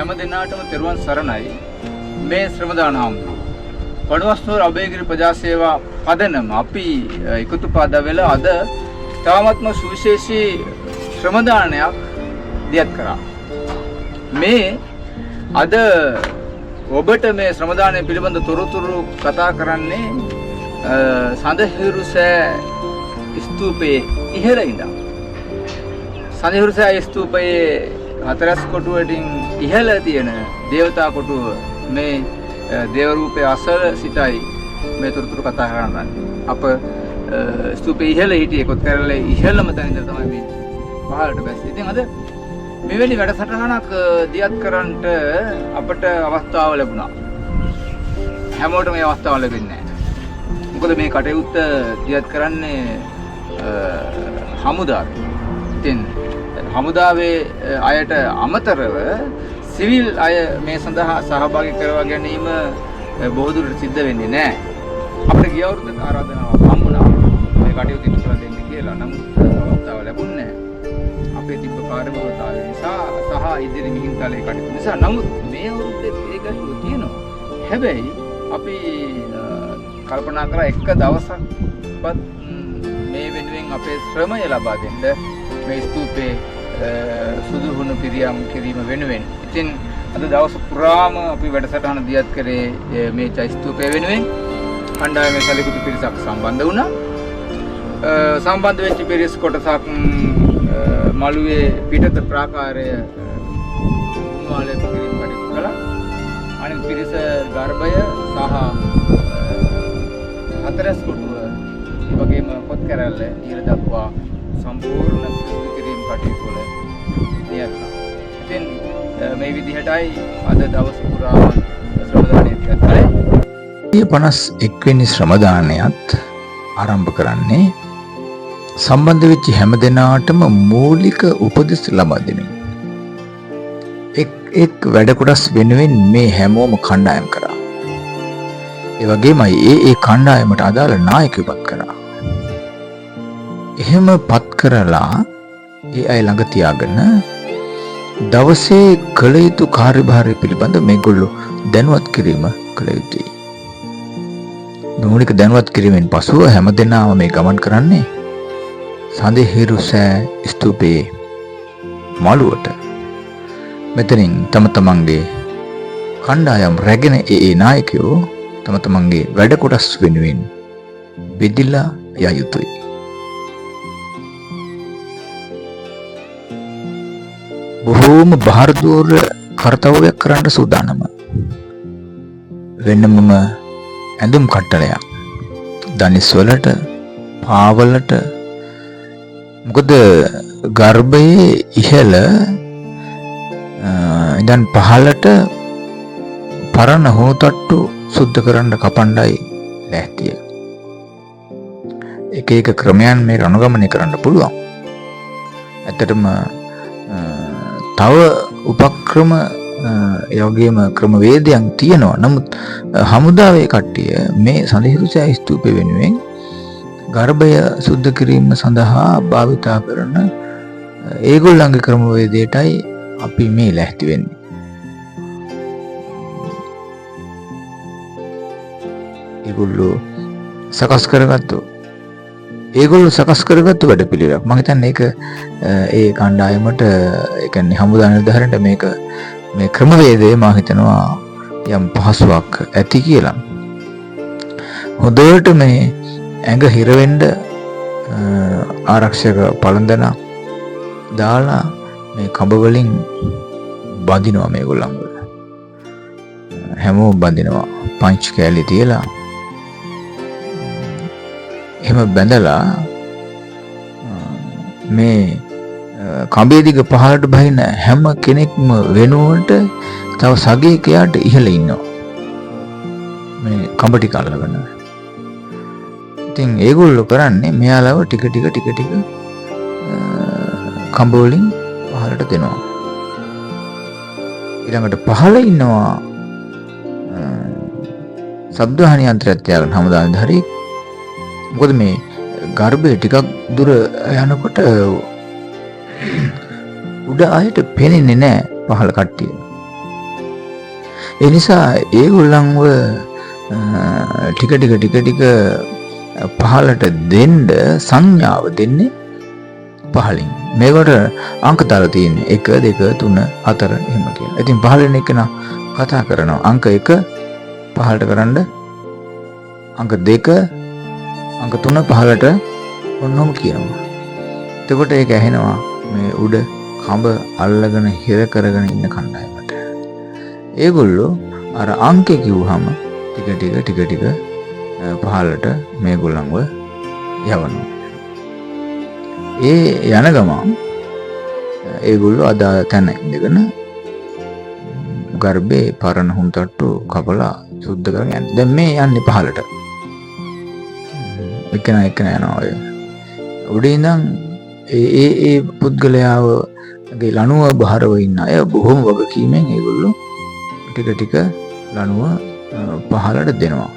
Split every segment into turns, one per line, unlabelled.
හැම දිනාටම තෙරුවන් සරණයි. මේ ශ්‍රමදාන හාමුදුරුවෝ පඩුවස්නුවර අභයගිරි ප්‍රජා සේවා පදනම අපි එකතු පාදා වෙලා අද තවමත්ම සුවිශේෂී ශ්‍රමදානයක් දියත් කරා. මේ අද ඔබට මේ ශ්‍රමදානය පිළිබඳ තොරතුරු කතා කරන්නේ සඳහිරුසෑ ස්තූපයේ ඉහළ ඉඳන්. සඳහිරුසෑ ස්තූපයේ හතරස් කොටුවටින් ඉහළ තියෙන දේවතා කොටුව මේ දේව රූපයේ අසල සිටයි මේ තොරතුරු කතා කරන්නේ. අප ස්තූපයේ ඉහළ හිටියේ කොත්කරලේ ඉහළම තැන ඉඳලා තමයි මේ පහළට බැස්සේ. ඉතින් අද මෙවැනි වැඩසටහනක් දියත් කරන්නට අපට අවස්ථාව ලැබුණා. හැමෝටම මේ අවස්ථාව ලැබෙන්නේ නැහැ. මොකද මේ කටයුත්ත දියත් කරන්නේ හමුදාවේ. ඉතින් හමුදාවේ අයට අමතරව සිවිල් අය මේ සඳහා සහභාගී කරවා ගැනීම බොහෝ දුරට සිද්ධ වෙන්නේ නැහැ. අපිට ගිය අවුරුද්දේ ආරාධනාවක් හම්බුණා මේ කටයුතු ඉටු කරලා දෙන්න කියලා. නමුත් අවස්ථාව ලැබුණේ නැහැ. අපේ තිබ්බ කාර්යබහුලතාවය නිසා සහ ඉදිරි මිහින්තලේ කටයුතු නිසා. නමුත් මේ අවුරුද්දේ ඒ ගැටලුව තියෙනවා. හැබැයි අපි කල්පනා කරා එක දවසක්වත් මේ වෙනුවෙන් අපේ ශ්‍රමය ලබා දෙන්න මේ ස්තූපේ සුදුහුණු පිරියම් කිරීම වෙනුවෙන්. ඉතින් අද දවස පුරාම අපි වැඩසටහන දියත් කරේ මේ චෛත්‍යස්තූපය වෙනුවෙන්. කණ්ඩායමේ සැලකුතු පිරිසක් සම්බන්ධ වුණා. සම්බන්ධ වෙච්ච පිරිස් කොටසක් මළුවේ පිටත ප්‍රාකාරය උන්වාලේ පිරිම් කටයුතු කළා. අනිත් පිරිස ගර්භය සහ හතරස් කොටුව ඒ වගේම පොත් කැරැල්ල ඉහළ දක්වා සම්පූර්ණ පිරිසිදු කිරීම කටයුතු වල නියැලුණා. ඉතින් මේ විදිහටයි අද දවස පුරාම ශ්‍රමදානය දියත් කළේ.
51 වෙනි ශ්‍රමදානයත් ආරම්භ කරන්නේ සම්බන්ධ වෙච්ච හැම දෙනාටම මූලික උපදෙස් ලබා දෙමින්. එක් වැඩ කොටස් වෙනුවෙන් මේ හැමෝම කණ්ඩායම් කරා. ඒ වගේමයි ඒ කණ්ඩායමට අදාළ නායකයෙක් පත් කරා. එහෙම පත් කරලා ඒ අය ළඟ තියාගෙන දවසේ කළ යුතු කාර්යභාරය පිළිබඳ මේගොල්ලෝ දැනුවත් කිරීම කළ යුතුයි. මූලික දැනුවත් කිරීමෙන් පසුව හැමදෙනාම මේ ගමන් කරන්නේ සඳහිරුසෑ ස්තූපයේ මළුවට. මෙතනින් තම තමන්ගේ කණ්ඩායම් රැගෙන ඒ නායකයෝ තම තමන්ගේ වැඩ කොටස් වෙනුවෙන් බෙදලා යා යුතුයි. බොහෝම බාහිර කර්තව්‍යයක් කරන්න සූදානම. වෙනමම ඇඳුම් කට්ටලයක් දනිස් වලට පාවලට. මොකද ගර්භයේ ඉහළ ඉඳන් පහළට පරණ හුණු තට්ටු සුද්ධ කරන්න කපණ්ඩයි ලෑස්තිය. එක එක ක්‍රමයන් මේක අනුගමනය කරන්න පුළුවන්. ඇත්තටම තව උපක්‍රම ඒ වගේම ක්‍රමවේදයන් තියෙනවා. නමුත් හමුදාවේ කට්ටිය මේ සඳහිරුසෑ ස්තූපය වෙනුවෙන් ගර්භය සුද්ධ කිරීම සඳහා භාවිතා කරන ඒගොල්ලන්ගේ ක්‍රමවේදයටයි අපි මේ ලැහැත්ති වෙන්නේ. ඒගොල්ලෝ සකස් කරගත්තු වැඩපිළිවෙලක්. මම හිතන්නේ ඒක ඒ කණ්ඩායමට ඒ කියන්නේ හමුදා නිලධාරීන්ට මේක මේ ක්‍රමවේදය මම හිතනවා යම් පහසුවක් ඇති කියලා. හොඳට මේ ඇඟ හිර වෙන්න ආරක්ෂක පළඳන දාලා මේ කඹ වලින් බඳිනවා මේගොල්ලන්ව. හැමෝම බඳිනවා පංච් කෑලි තියලා. එහෙම බැඳලා මේ කඹේ දිග පහළට බහින හැම කෙනෙක්ම වෙනුවට තව සගයකයාට ඉහළ ඉන්නවා. මේ කඹ ටික අල්ලගෙන. ඉතින් ඒගොල්ලෝ කරන්නේ මෙයාලව ටික කඹ වලින් පහළට දෙනවා. ඊළඟට පහළ ඉන්නවා ශබ්දහානි යන්ත්‍රයක් තියාගෙන හමුදා නිලධාරී. මොකද මේ ගර්භය ටිකක් දුර යනකොට උඩ ආයට පේන්නේ නැහැ පහළ කට්ටිය. ඒ නිසා ඒගොල්ලන්ව ටික ටික පහලට දෙන්න සංඥාව දෙන්නේ පහලින්. මේකට අංක දාලා තියෙන්නේ 1 2 3 4 එහෙම කියලා. ඉතින් පහලින් එක කතා කරනවා අංක 1 පහලට කරන්න, අංක 2 අංක 3 පහලට ඔන්නෝම කියනවා. එතකොට ඒක ඇහෙනවා මේ උඩ කඹ අල්ලගෙන හිර කරගෙන ඉන්න කණ්ඩායමට. ඒගොල්ලෝ අර අංකේ කිව්වහම ටික පහලට මේගොල්ලන්ව යවනවා. ඒ යන ගමන් ඒගොල්ලෝ අදාළ තැන ඉඳගෙන ගර්භේ පරණ හුන්ටට්ටු කපලා සුද්ධ කරගෙන යන්නේ. දැන් මේ යන්නේ පහලට. එකන යනවා ඔය. උඩින් ඉඳන් ඒ පුද්ගලයාවගේ ලණුව බහරව ඉන්න අය බොහොම වගකීමෙන් ඒගොල්ලෝ ටික ලණුව පහලට දෙනවා.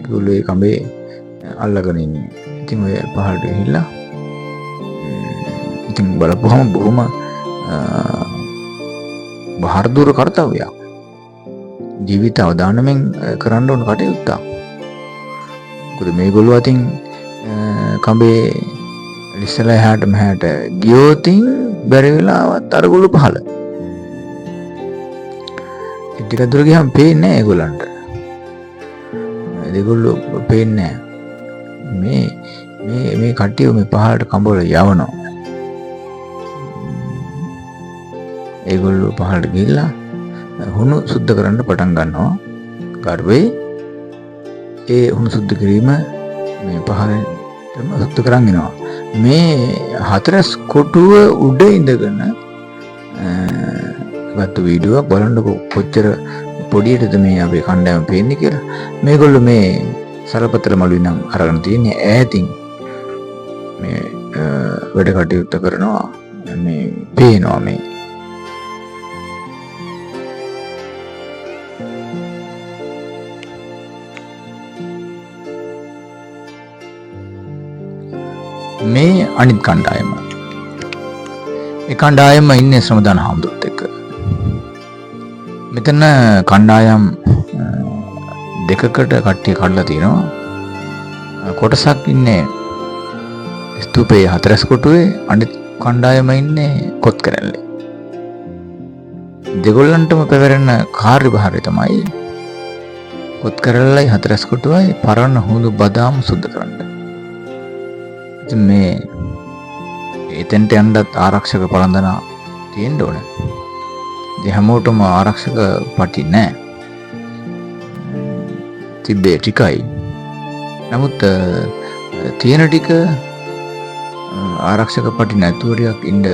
ඒගොල්ලෝ ඒ කඹේ අල්ලගෙන ඉන්නේ. ඉතින් ඔය පහලට ගිහිල්ලා ඉතින් බලපුවම බොහොම බහරදුර කාර්යයක්. ජීවිත අවදානමෙන් කරන්න ඕන කටයුත්තක්. මොකද මේගොල්ලෝ අතින් කඹේ ඉස්සලා එහාට මෙහාට ගියොතින් බැරි වෙලාවත් අරගොල්ලෝ පහල. ටික දුර ගියාම පේන්නේ නැහැ ඒගොල්ලන්ට. ඒගොල්ලෝ පේන්නේ නැහැ. මේ කට්ටිය මේ පහලට කඹවල යවනවා. ඒගොල්ලෝ පහලට ගිහිල්ලා හුණු සුද්ධ කරන්න පටන් ගන්නවා. ගර්භේ ඒ හුණු සුද්ධ කිරීම මේ පහලටම සුද්ධ කරන් එනවා. මේ හතරස් කොටුව උඩ ඉඳගෙන ගත්ත වීඩියෝවක් බලන්නකො කොච්චර පොඩියටද මේ අපේ කණ්ඩායම පේන්නේ කියලා. මේගොල්ලෝ මේ සරපතල මළුවේ නම් අරගෙන තියෙන්නේ ඈතින් මේ වැඩ කටයුත්ත කරනවා. මේ පේනවා මේ මේ අනිත් කණ්ඩායම. ඒ කණ්ඩායම ඉන්නේ ශ්‍රමදාන හාමුදුරුවොත් එක්ක. මෙතන කණ්ඩායම් දෙකකට කට්ටිය කඩලා තියෙනවා. කොටසක් ඉන්නේ ස්තූපයේ හතරස් කොටුවේ, අනිත් කණ්ඩායම ඉන්නේ කොත් කැරැල්ලේ. දෙගොල්ලන්ටම පැවරෙන කාර්යභාරය තමයි කොත් කැරැල්ලයි හතරස් කොටුවයි පරණ හුදු බදාම සුද්ධ කරන්න. මේ එතෙන්ට යන්නත් ආරක්ෂක පළඳන තියෙන්න ඕනේ. ඉතින් හැමෝටම ආරක්ෂක පටි නැහැ. තිබ්බේ ටිකයි. නමුත් තියෙන ටික ආරක්ෂක පටි නැතුව ටිකක් ඉන්න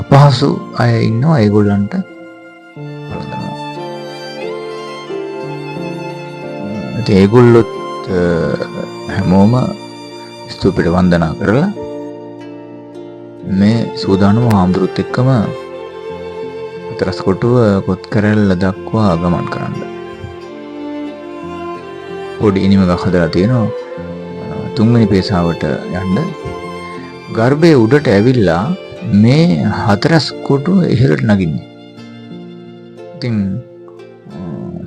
අපහසු අය ඉන්නවා. ඒගොල්ලන්ට පළඳනවා. ඉතින් ඒගොල්ලොත් හැමෝම ස්තූපෙට වන්දනා කරලා මේ සූදානම හාමුදුරුවොත් එක්කම හතරස් කොටුව කොත් කැරැල්ල දක්වා ගමන් කරන්න. පොඩි ඉනිමකක් හදලා තියෙනවා තුන්වෙනි පේසාවට යන්න. ගර්භයේ උඩට ඇවිල්ලා මේ හතරස් කොටුව ඉහළට නගින්නේ. ඉතින්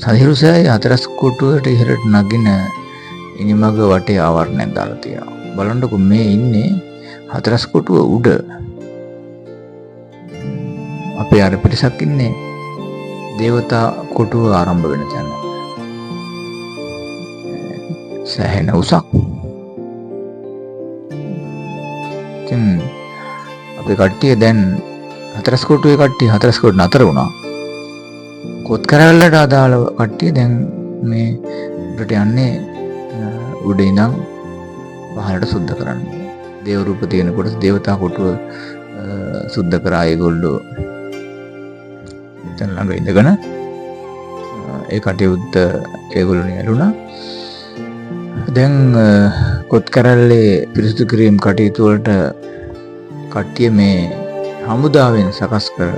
සහිරුසයි හතරස් කොටුවට ඉහළට නගින ඉනිමක වටේ ආවරණයක් දාලා තියෙනවා. බලන්නකො මේ ඉන්නේ හතරස් කොටුව උඩ. අපේ අර පිටසක් ඉන්නේ දේවතා කොටුව ආරම්භ වෙන තැන. සෑහෙන උසක්. ඉතින් අපේ කට්ටිය දැන් හතරස් කොටුවේ කට්ටිය හතරස් කොටු නතර වුණා. කොත් කැරැල්ලට අදාළ කට්ටිය දැන් මේ උඩට යන්නේ උඩ ඉඳන් පහළට සුද්ධ කරන්න. දේව රූප තියෙන කොටස දේවතා කොටුව සුද්ධ කරා ඒගොල්ලෝ එතන ළඟ ඉඳගෙන ඒ කටයුත්ත ඒගොල්ලෝ නියලුණා. දැන් කොත් කැරැල්ලේ පිරිසිදු කිරීම කටයුතු වලට කට්ටිය මේ හමුදාවෙන් සකස් කර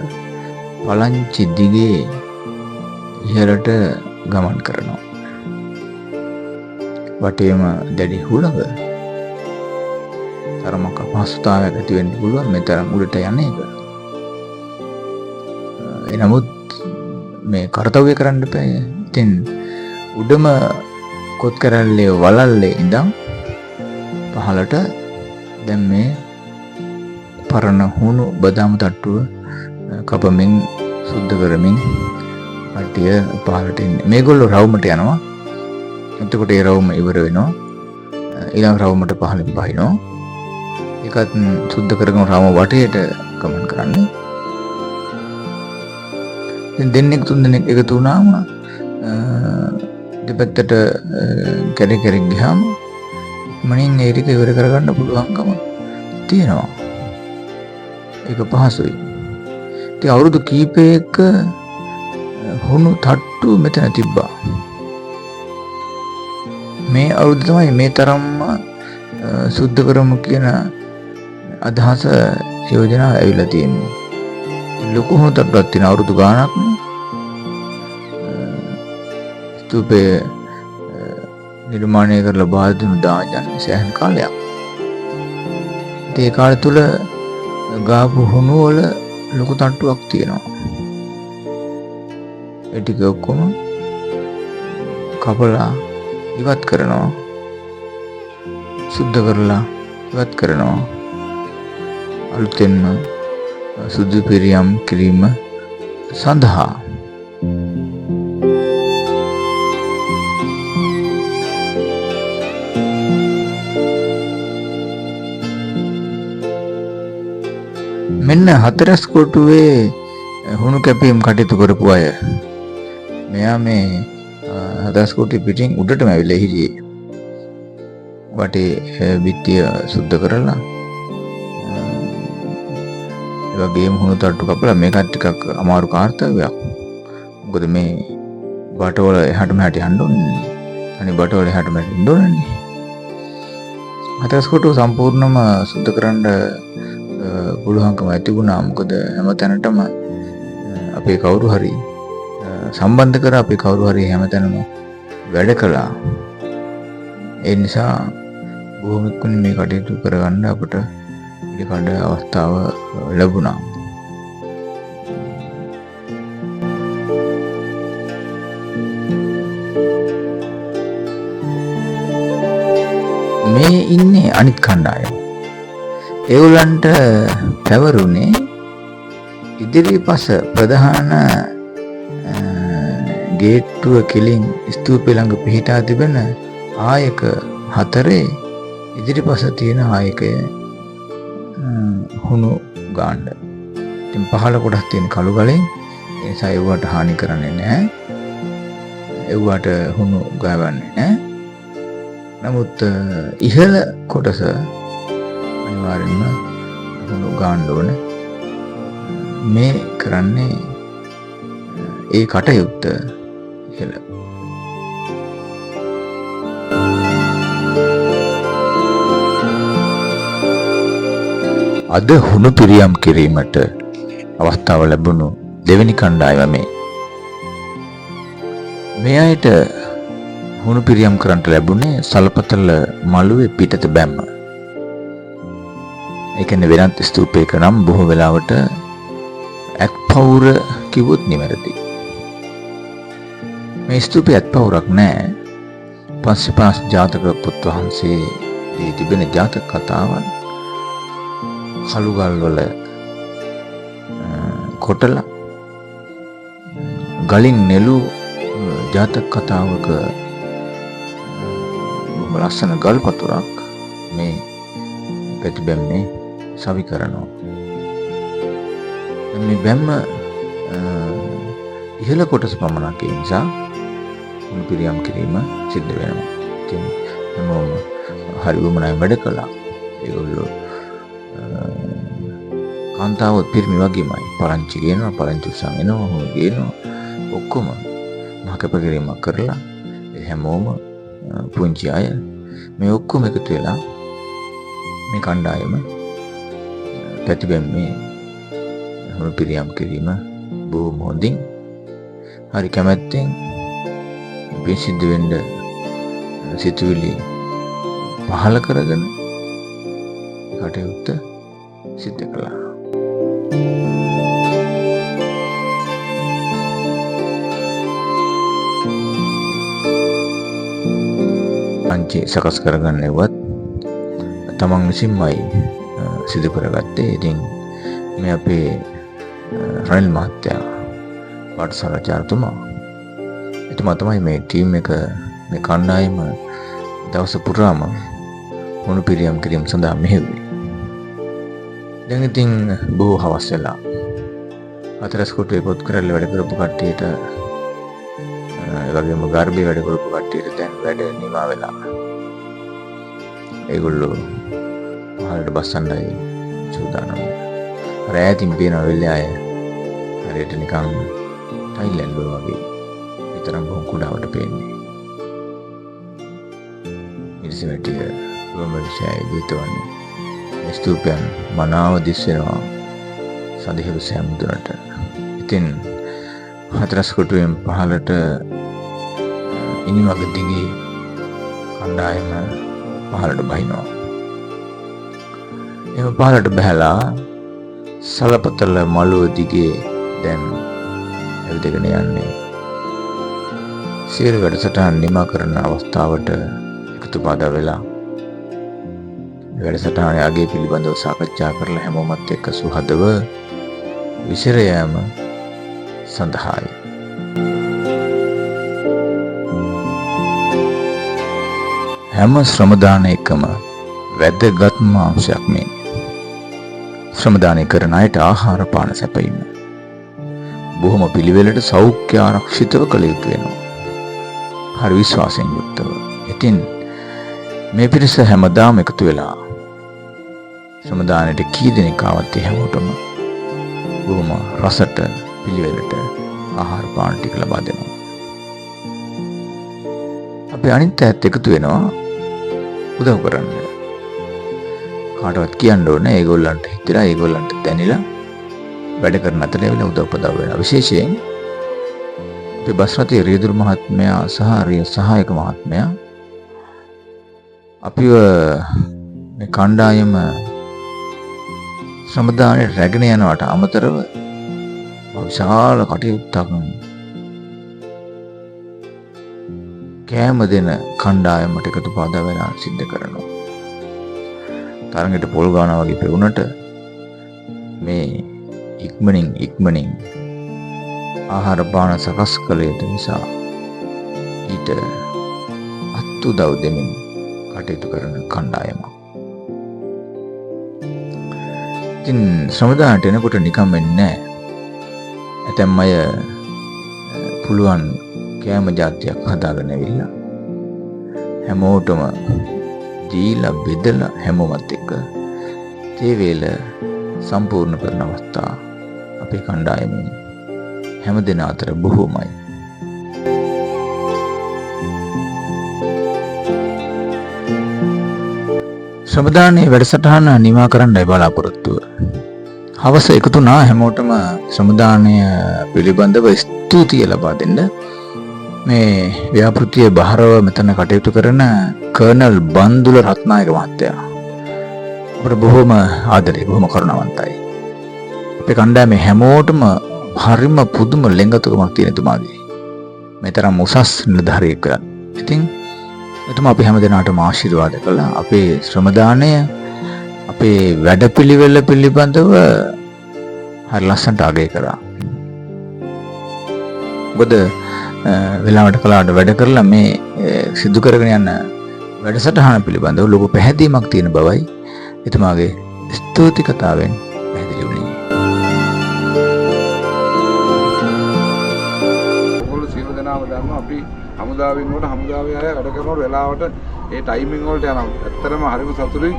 පලංචි දිගේ ඉහළට ගමන් කරනවා. වටේම දැඩි හුළඟ. තරමක අපහසුතාවයක් ඇති වෙන්න පුළුවන් මේ තරම් උඩට යන එක. එනමුත් මේ කාර්යය කරන්න බෑ. ඉතින් උඩම කොත් කරල්ලේ වලල්ලේ ඉඳන් පහලට දැන් මේ පරණ හුණු බදාම තට්ටුව කපමින් සුද්ධ කරමින් කට්ටිය පහලට ඉන්නේ. මේගොල්ලෝ රවුමට යනවා. එතකොට ඒ රවුම ඉවර වෙනවා. ඊළඟ රවුමට පහලින් බහිනවා. ඒකත් සුද්ධ කරගෙන රවුම වටේට ගමන් කරන්නේ. ඉතින් දෙන්නෙක් තුන් දෙනෙක් එකතු වුණාම දෙපැත්තට කැරි කැරි ගියාම මනින් ඒ ටික ඉවර කරගන්න පුළුවන්කම තියෙනවා. ඒක පහසුයි. ඉතින් අවුරුදු කීපයක හුණු තට්ටු මෙතන තිබ්බා. මේ අවුරුද්ද තමයි මේ තරම්ම සුද්ධ කරමු කියන අදහස යෝජනා ඇවිල්ලා තියෙන්නේ. ලොකු හුණු තට්ටුවක් තියෙන අවුරුදු ගාණක් ස්තූපේ නිර්මාණය කරලා බාර දුන්නු දාජන් සෑහෙන කාලයක්. ඒ කාලය තුල ගාපු හුණු වල ලොකු තට්ටුවක් තියෙනවා. ඒ ටික ඔක්කොම කපලා ඉවත් කරනවා. සුද්ධ කරලා ඉවත් කරනවා. අලුතෙන්ම සුදු පිරියම් කිරීම සඳහා මෙන්න හතරස් කොටුවේ හුණු කැපීම් කටයුතු කරපු අය මෙයා මේ හතරස් කොටුවේ පිටින් උඩටම ඇවිල්ලා හිටියේ. වටේ බිත්තිය සුද්ධ කරලා ඒ වගේම හුණු තට්ටු කපලා මේකත් ටිකක් අමාරු කාර්යයක්. මොකද මේ බටවල එහාට මෙහාට යන්න ඕනේ. අනේ බටවල එහාට මෙහාට යන්න ඕනේ. හතරස් කොටුව සම්පූර්ණයෙන්ම සුද්ධ කරන්න පුළුවන්කම ඇති වුණා. මොකද හැම තැනටම අපේ කවුරු හරි සම්බන්ධ කර අපේ කවුරු හරි හැමතැනම වැඩ කළා. ඒ නිසා බොහොම ඉක්මනින් මේ කටයුතු කරගන්න අපට ඉඩකඩ අවස්ථාව ලැබුණා. මේ ඉන්නේ අනිත් කණ්ඩායම. ඒගොල්ලන්ට පැවරුනේ ඉදිරිපස ප්‍රධාන ගේට්ටුව කෙලින් ස්තූපය ළඟ පිහිටා තිබෙන ආයක හතරේ ඉදිරිපස තියෙන ආයකය හුණු ගාන්න. ඉතින් පහළ කොටස් තියෙන කළු ගලෙන් ඒ නිසා ඒවට හානි කරන්නේ නැහැ. ඒවට හුණු ගාවන්නේ නැහැ. නමුත් ඉහළ කොටස අනිවාර්යෙන්ම හුණු ගාන්න ඕනේ. මේ කරන්නේ ඒ කටයුත්ත ඉහළ. අද හුණු පිරියම් කිරීමට අවස්ථාව ලැබුණු දෙවෙනි කණ්ඩායම මේ අයට හුණු පිරියම් කරන්නට ලැබුණේ සලපතල මළුවේ පිටත බැම්ම. ඒ කියන්නේ වෙනත් ස්තූපයක නම් බොහෝ වෙලාවට ඇත්පවුර කිව්වොත් නිවැරදි. මේ ස්තූපේ ඇත්පවුරක් නැහැ. 550 ජාතක පුත් වහන්සේ දී තිබෙන ජාතක කතාවන් කළුගල් වල කොටලා ගලින් නෙළු ජාතක කතාවක ලස්සන ගල් පතුරක් මේ ප්‍රතිබැම්මේ සවි කරනවා. මේ බැම්ම ඉහළ කොටස පමණක් ඒ නිසා හුණු පිරියම් කිරීම සිද්ධ වෙනවා. ඉතින් හැමෝම හරි වමනයි වැඩ කළා. ඒගොල්ලෝ කාන්තාවත් පිරිමි වගේමයි. පරංචි ගේනවා, පරංචි උසන් එනවා, හුණු ගේනවා. ඔක්කොම මහ කැපකිරීමක් කරලා ඒ හැමෝම පුංචි අය මේ ඔක්කොම එකතු වෙලා මේ කණ්ඩායම ප්‍රතිබැම්මේ හුණු පිරියම් කිරීම බොහොම හොඳින් හරි කැමැත්තෙන් පිසිද්ධ වෙන්න සිතුවිලි පහල කරගෙන කටයුත්ත සිද්ධ කළා. පංචි සකස් කරගන්නවත් තමන් විසින්මයි සිදු කරගත්තේ. ඉතින් මේ අපේ රනිල් මහත්තයා පාඨසාලාචාර්යතුමා එතුමා තමයි මේ ටීම් එක මේ කණ්ඩායම දවස පුරාම මොණු පිරියම් කිරීම සඳහා මෙහෙව්වේ. දැන් ඉතින් බොහෝ හවස් වෙලා හතරස් කොටුවේ පොත් කරලා වැඩ කරපු කට්ටියට ඒ වගේම ගර්භය වැඩ කරපු කට්ටියට දැන් වැඩ නිමා වෙලා ඒගොල්ලෝ පහළට බස්සන්නයි සූදානම්. රැයකින් පේන වෙලේ අය හරියට නිකන් ටයිලන්ඩ් වගේ විතරක් බොහොම කුඩාවට පේන්නේ. මිරිසවැටිය රෝමර්ෂයයි ගීතවන්නේ ස්තූපයන් මනාව දිස් වෙනවා සඳහිරු සෑමුදුරට. ඉතින් හතරස් කොටුවෙන් පහළට ඉනිමග දිගේ කණ්ඩායම පහළට බහිනවා. එම පහළට බහැලා සලපතල මළුව දිගේ දැන් ඇවිදගෙන යන්නේ. සියලු වැඩසටහන් නිමා කරන අවස්ථාවට එකතු පාදා වෙලා වැඩසටහන අගය පිළිබඳව සාකච්ඡා කරලා හැමෝමත් එක්ක සුහදව විසිර යාම සඳහායි. හැම ශ්‍රමදානයකම වැදගත්ම අංශයක් මේ. ශ්‍රමදානය කරන අයට ආහාර පාන සැපයීම බොහොම පිළිවෙලට සෞඛ්‍ය ආරක්ෂිතව කළ යුතු වෙනවා. හරි විශ්වාසයෙන් යුක්තව. ඉතින් මේ පිරිස හැමදාම එකතු වෙලා ශ්‍රමදානයට කී දෙනෙක් ආවත් හැමෝටම බොහොම රසට පිළිවෙලට ආහාර පාන ටික ලබා දෙනවා. අපි අනිත් අයත් එකතු වෙනවා උදව් කරන්න. කාටවත් කියන්න ඕනේ ඒගොල්ලන්ට හිතලා ඒගොල්ලන්ට දැනෙලා වැඩ කරන අතර ඇවිල්ලා උදව් උපදව් වෙනවා. විශේෂයෙන් අපේ බස් රථයේ රියදුරු මහත්මයා සහ රිය සහායක මහත්මයා අපිව මේ කණ්ඩායම ශ්‍රමදානයේ රැගෙන යනවට අමතරව විශාල කටයුත්තක් කෑම දෙන කණ්ඩායමට එකතු පාදා වෙලා සිද්ධ කරනවා. තරඟට පොල් ගානවා වගේ පෙවුනට මේ ඉක්මනින් ආහාර පාන සකස් කළ යුතු නිසා ඊට අත්උදව් දෙමින් කටයුතු කරන කණ්ඩායමක්. ඉතින් ශ්‍රමදානට එනකොට නිකම් වෙන්නේ නැහැ. ඇතැම් අය පුළුවන් කෑම જાතියක් හදාගෙන ඇවිල්ලා හැමෝටම දීලා බෙදලා හැමෝමත් එක්ක තේ වේල සම්පූර්ණ කරන අවස්ථා අපේ කණ්ඩායමේ හැම දෙනා අතර බොහෝමයි. ශ්‍රමදානයේ වැඩසටහන නිමා කරන්නයි බලාපොරොත්තුව. හවස එකතු වුණා හැමෝටම ශ්‍රමදානය පිළිබඳව ස්තුතිය ලබා දෙන්න. මේ ව්‍යාපෘතිය බහරව මෙතන කටයුතු කරන කර්නල් බන්දුල රත්නායක මහත්තයා අපට බොහොම ආදරේ බොහොම කරුණාවන්තයි. අපේ කණ්ඩායමේ හැමෝටම හරිම පුදුම ලෙන්ගතුකමක් තියෙන තුමාගේ. මේ තරම් උසස් නිලධාරියෙක් කරා. ඉතින් එතුමා අපි හැම දෙනාටම ආශිර්වාද කළා. අපේ ශ්‍රමදානය අපේ වැඩපිළිවෙල පිළිබඳව හරි ලස්සනට අගය කරා. මොකද වෙලාවට කලාවට වැඩ කරලා මේ සිදු කරගෙන යන වැඩසටහන පිළිබඳව ලොකු පැහැදීමක් තියෙන බවයි එතුමාගේ ස්තුති කතාවෙන් පැහැදිලි වුණේ.
ඔයගොල්ලෝ සියලු දෙනාම දන්නවා අපි හමුදාවේ ඉන්නකොට හමුදාවේ අය වැඩ කරනකොට වෙලාවට ඒ ටයිමින් වලට යනවා. ඇත්තටම හරිම සතුටුයි.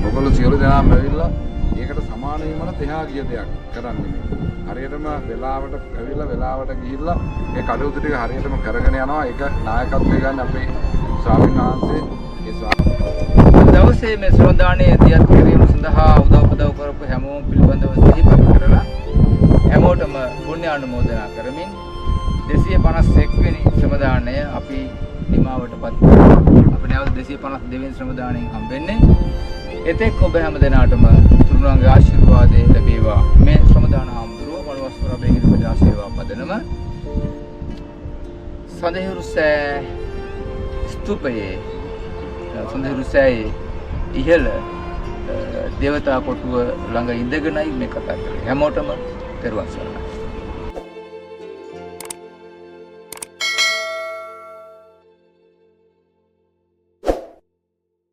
ඔයගොල්ලෝ සියලු දෙනාම ඇවිල්ලා ඒකට සමාන වීමකට එහා ගිය දෙයක් කරන්නේ. හරියටම වෙලාවට ඇවිල්ලා වෙලාවට ගිහිල්ලා ඒ කටයුතු ටික හරියටම කරගෙන යනවා. ඒක නායකත්වය ගන්න අපේ ස්වාමීන් වහන්සේ. ඒ
දවසේ මේ ශ්‍රමදානයේ දියත් කිරීම සඳහා උදව් කරපු හැමෝම පිළිබඳව සිහිපත් කරලා හැමෝටම පුණ්‍ය අනුමෝදනා කරමින් 251 වෙනි ශ්‍රමදානය අපි නිමාවටපත් කරනවා. අපි නැවත 252 වෙනි ශ්‍රමදානයෙන් හම්බෙන්නේ. එතෙක් ඔබ හැම දෙනාටම තුනුරුවන්ගේ ආශිර්වාදය ලැබේවා. මේ ශ්‍රමදාන ආම්දුරුව වලවස්වර බේගිරි ප්‍රජා සේවා පදනම සඳහිරු සෑ ස්තූපයේ සුන්දරුසෑයේ ඉහළ දේවතා කොටුව ළඟ ඉඳගෙනයි මේ කතා කරන්නේ. හැමෝටම තෙරුවන් සරණයි.